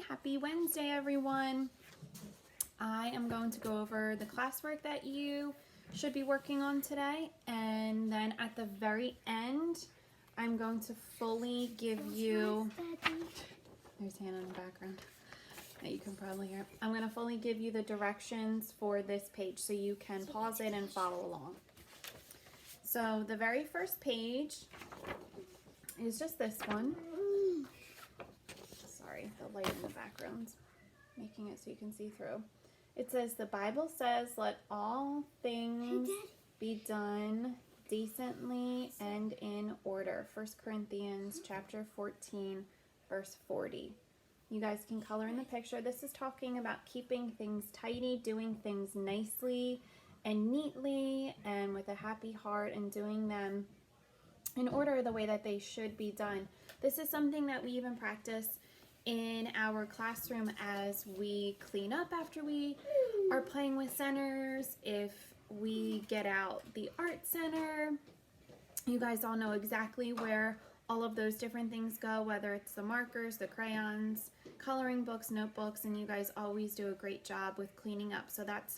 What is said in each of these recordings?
Happy Wednesday, everyone. I am going to go over the classwork that you should be working on today, and then at the very end, I'm going to fully give you, there's Hannah in the background that you can probably hear. I'm going to fully give you the directions for this page so you can pause it and follow along. So the very first page is just this one. Sorry, the light in the background's making it so you can see through. It says, the Bible says, let all things be done decently and in order. 1 Corinthians chapter 14, verse 40. You guys can color in the picture. This is talking about keeping things tidy, doing things nicely and neatly and with a happy heart, and doing them in order the way that they should be done. This is something that we even practice in our classroom as we clean up after we are playing with centers. If we get out the art center, you guys all know exactly where all of those different things go, whether it's the markers, the crayons, coloring books, notebooks, and you guys always do a great job with cleaning up. So that's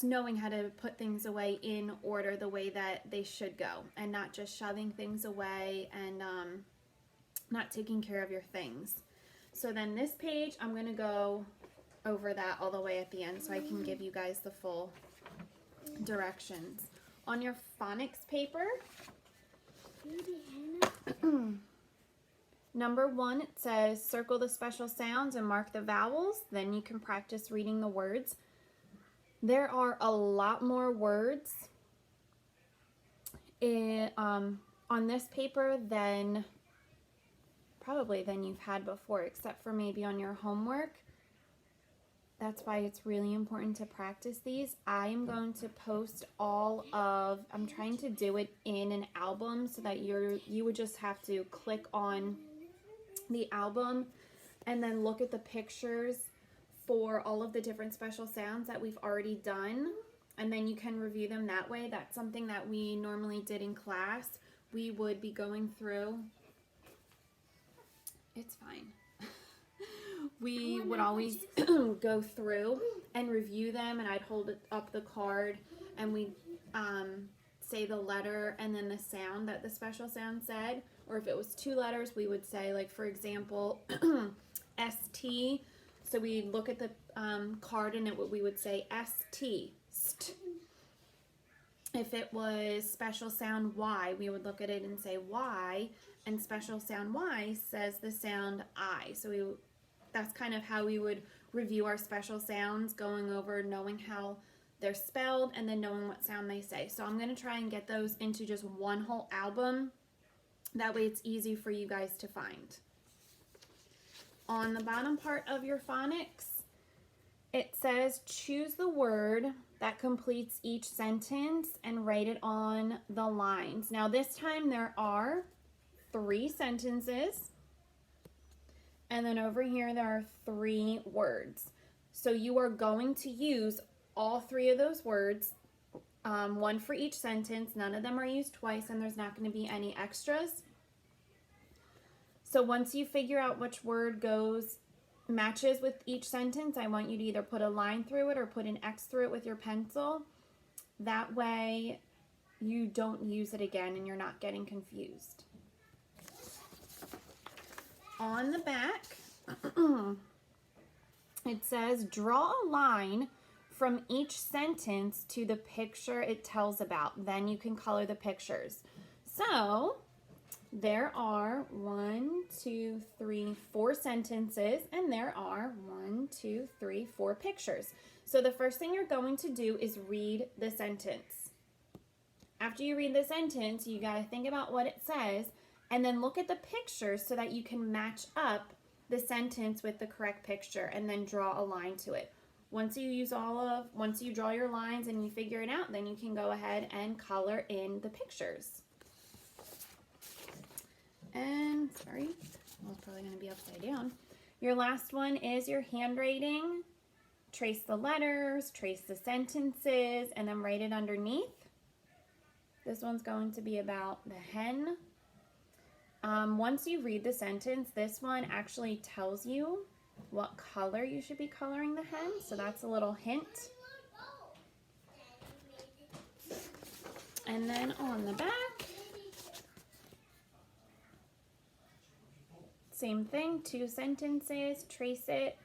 knowing how to put things away in order the way that they should go, and not just shoving things away and not taking care of your things. So then this page, I'm going to go over that all the way at the end so I can give you guys the full directions. On your phonics paper, number 1, it says circle the special sounds and mark the vowels. Then you can practice reading the words. There are a lot more words on this paper than you've had before, except for maybe on your homework. That's why it's really important to practice these. I am going to post I'm trying to do it in an album so that you would just have to click on the album and then look at the pictures for all of the different special sounds that we've already done, and then you can review them that way. That's something that we normally did in class. We would be going through. It's fine. We would always go through and review them, and I'd hold up the card and we'd say the letter and then the sound that the special sound said. Or if it was 2 letters, we would say, like, for example, ST. So we look at the card and we would say ST, st. If it was special sound Y, we would look at it and say Y, and special sound Y says the sound I. So that's kind of how we would review our special sounds, going over knowing how they're spelled and then knowing what sound they say. So I'm going to try and get those into just one whole album. That way it's easy for you guys to find. On the bottom part of your phonics, it says choose the word that completes each sentence and write it on the lines. Now this time there are 3 sentences, and then over here there are 3 words. So you are going to use all 3 of those words, one for each sentence. None of them are used twice, and there's not going to be any extras. So once you figure out which word matches with each sentence, I want you to either put a line through it or put an X through it with your pencil. That way you don't use it again and you're not getting confused. On the back, it says draw a line from each sentence to the picture it tells about. Then you can color the pictures. So there are 4 sentences, and there are 4 pictures. So the first thing you're going to do is read the sentence. After you read the sentence, you got to think about what it says, and then look at the pictures so that you can match up the sentence with the correct picture, and then draw a line to it. Once you draw your lines and you figure it out, then you can go ahead and color in the pictures. And, sorry, well, it's probably going to be upside down. Your last one is your handwriting. Trace the letters, trace the sentences, and then write it underneath. This one's going to be about the hen. Once you read the sentence, this one actually tells you what color you should be coloring the hen, so that's a little hint. And then on the back, same thing, 2 sentences, trace it,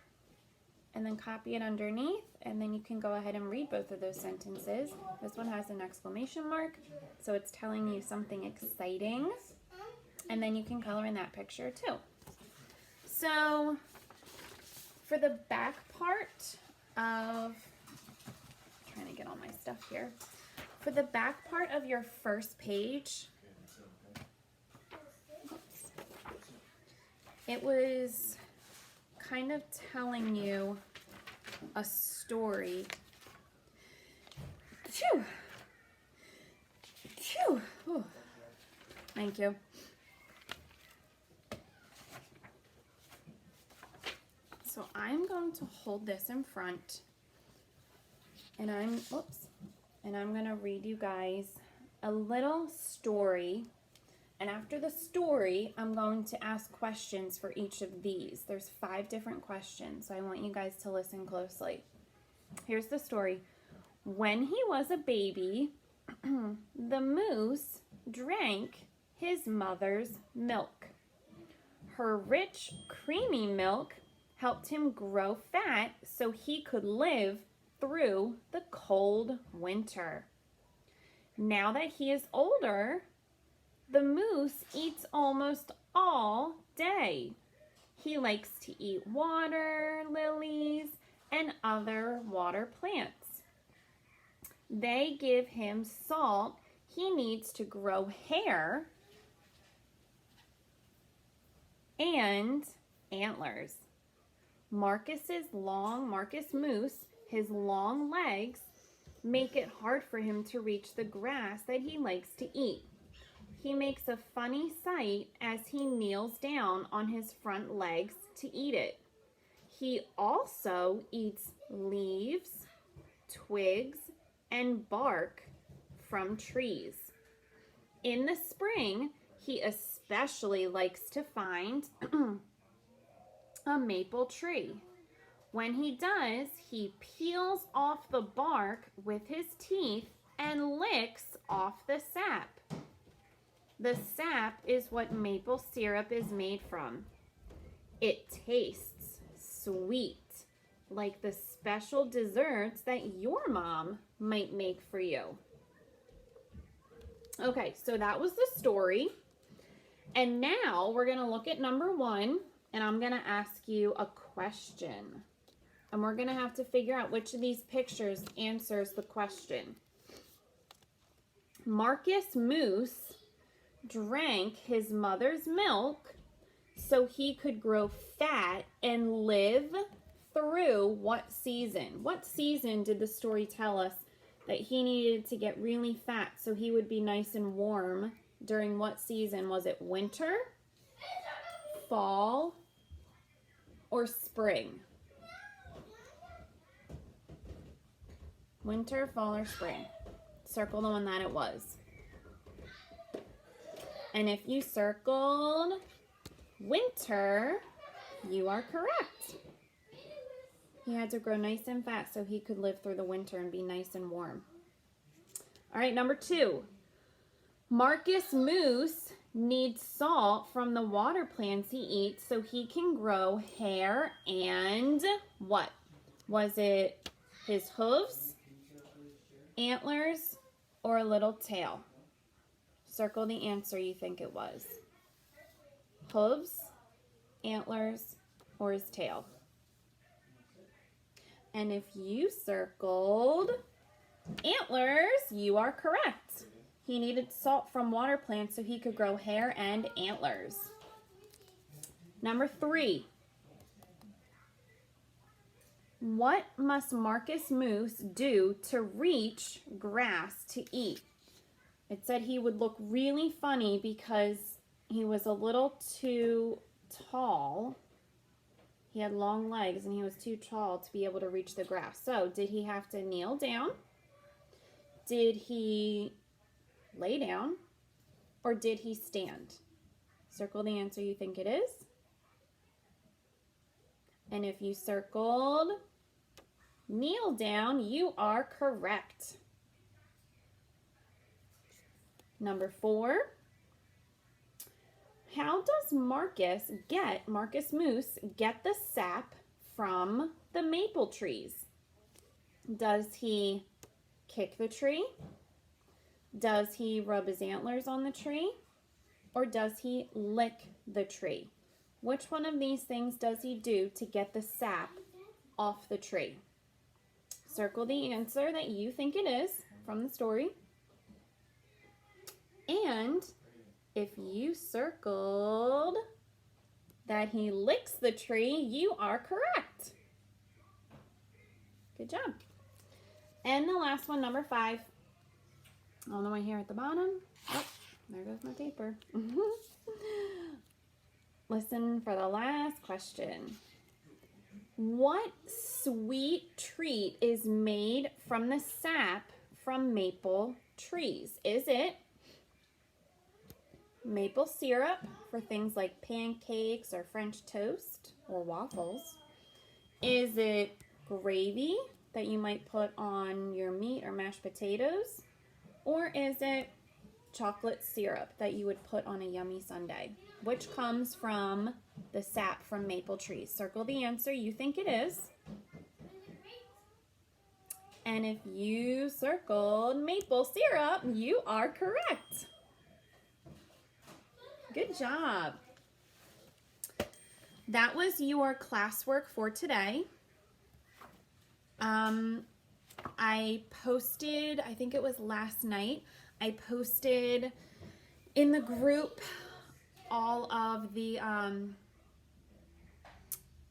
and then copy it underneath, and then you can go ahead and read both of those sentences. This one has an exclamation mark, so it's telling you something exciting, and then you can color in that picture too. So for the back part of, trying to get all my stuff here, for the back part of your first page, it was kind of telling you a story. Phew. Phew. Ooh. Thank you. So I'm going to hold this in front, and I'm going to read you guys a little story. And after the story, I'm going to ask questions for each of these. There's 5 different questions, so I want you guys to listen closely. Here's the story. When he was a baby, the moose drank his mother's milk. Her rich, creamy milk helped him grow fat so he could live through the cold winter. Now that he is older, the moose eats almost all day. He likes to eat water lilies and other water plants. They give him salt he needs to grow hair and antlers. Marcus Moose, his long legs make it hard for him to reach the grass that he likes to eat. He makes a funny sight as he kneels down on his front legs to eat it. He also eats leaves, twigs, and bark from trees. In the spring, he especially likes to find a maple tree. When he does, he peels off the bark with his teeth and licks off the sap. The sap is what maple syrup is made from. It tastes sweet, like the special desserts that your mom might make for you. Okay, so that was the story. And now we're going to look at number 1, and I'm going to ask you a question. And we're going to have to figure out which of these pictures answers the question. Marcus Moose drank his mother's milk so he could grow fat and live through what season? What season did the story tell us that he needed to get really fat so he would be nice and warm? During what season? Was it winter, fall, or spring? Winter, fall, or spring? Circle the one that it was. And if you circled winter, you are correct. He had to grow nice and fat so he could live through the winter and be nice and warm. All right, number 2. Marcus Moose needs salt from the water plants he eats so he can grow hair and what? Was it his hooves, antlers, or a little tail? Circle the answer you think it was. Hooves, antlers, or his tail. And if you circled antlers, you are correct. He needed salt from water plants so he could grow hair and antlers. Number 3. What must Marcus Moose do to reach grass to eat? It said he would look really funny because he was a little too tall. He had long legs and he was too tall to be able to reach the grass. So did he have to kneel down? Did he lay down? Or did he stand? Circle the answer you think it is. And if you circled kneel down, you are correct. Number 4. How does Marcus Moose get the sap from the maple trees? Does he kick the tree? Does he rub his antlers on the tree? Or does he lick the tree? Which one of these things does he do to get the sap off the tree? Circle the answer that you think it is from the story. And if you circled that he licks the tree, you are correct. Good job. And the last one, number 5. All the way here at the bottom. Oh, there goes my paper. Listen for the last question. What sweet treat is made from the sap from maple trees? Is it maple syrup for things like pancakes or French toast or waffles? Is it gravy that you might put on your meat or mashed potatoes? Or is it chocolate syrup that you would put on a yummy sundae? Which comes from the sap from maple trees? Circle the answer you think it is. And if you circled maple syrup, you are correct. Good job. That was your classwork for today. I posted, I think it was last night, I posted in the group all of the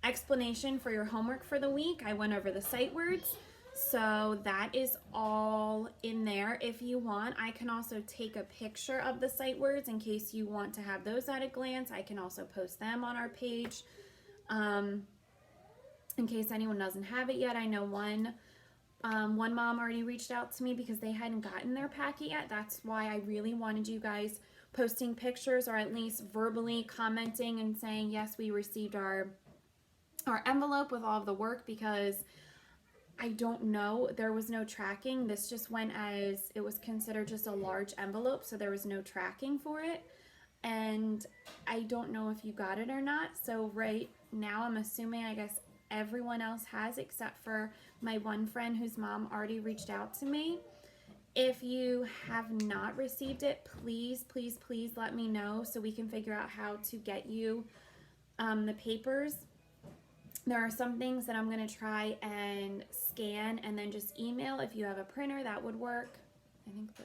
explanation for your homework for the week. I went over the sight words, so that is all in there. If you want, I can also take a picture of the sight words in case you want to have those at a glance. I can also post them on our page in case anyone doesn't have it yet. I know one mom already reached out to me because they hadn't gotten their packet yet. That's why I really wanted you guys posting pictures or at least verbally commenting and saying, yes, we received our envelope with all of the work, because I don't know, there was no tracking. This just went as, it was considered just a large envelope, so there was no tracking for it. And I don't know if you got it or not. So right now I'm assuming, I guess, everyone else has except for my one friend whose mom already reached out to me. If you have not received it, please, please, please let me know so we can figure out how to get you the papers. There are some things that I'm going to try and scan and then just email. If you have a printer, that would work. I think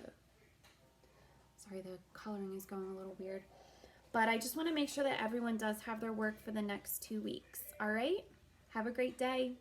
the coloring is going a little weird. But I just want to make sure that everyone does have their work for the next 2 weeks. All right? Have a great day.